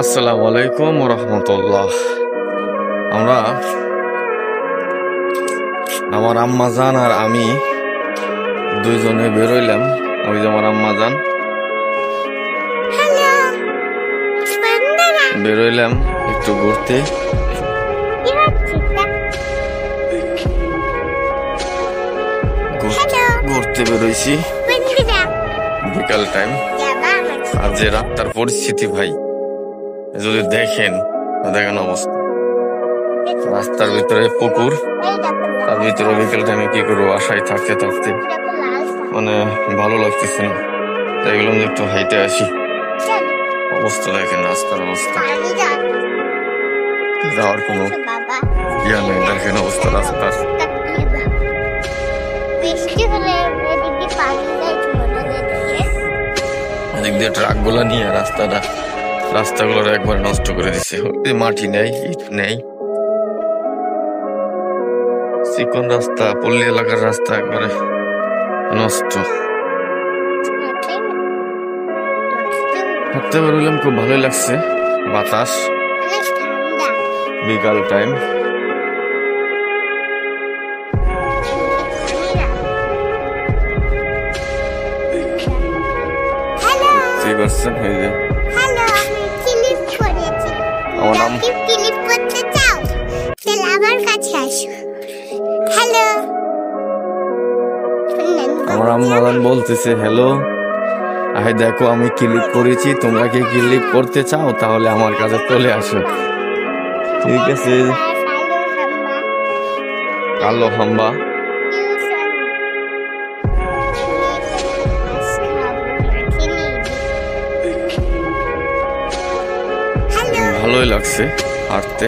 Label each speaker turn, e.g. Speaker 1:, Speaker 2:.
Speaker 1: আসসালামু আলাইকুম ওয়া রাহমাতুল্লাহ। আমরা আমার আম্মাজান আর আমি দুইজনে বেরোইলাম। ওই যে আমার আম্মাজান বেরোইলাম একটু ঘুরতে। ঘুরতে বেরোইছি বিকাল টাইম। আর যে রাস্তার পরিস্থিতি ভাই যদি দেখেন, দেখেন অবস্থা, রাস্তার ভিতরে পুকুর, তার ভিতরে বিকেল টাইমে কি করবো, বাসায় থাকতে থাকতে মানে ভালো লাগতেছে না, তাই গেলাম যে একটু হাইটে আসি। অবস্থা দেখেন, রাস্তার অবস্থা, যাওয়ার কোনো ইয়া নেই। দেখেন অবস্থা রাস্তার, এদিক দিয়ে ট্রাক গুলা নিয়ে রাস্তাগুলো একবার নষ্ট করে দিচ্ছে। মাটি নেই, ইট নেই, চিকন রাস্তা, পল্লী এলাকার রাস্তা একবারে নষ্ট। হাঁটতে বেরোলাম, খুব ভালোই লাগছে, বাতাস, বিকাল টাইম। আমার আম্মাজান বলতেছে হ্যালো, আরে দেখো আমি ক্লিক করেছি, তোমরা কি ক্লিক করতে চাও তাহলে আমার কাছে চলে আসো। ঠিক আছে, কালো হাম্বা ভালোই লাগছে হাঁটতে।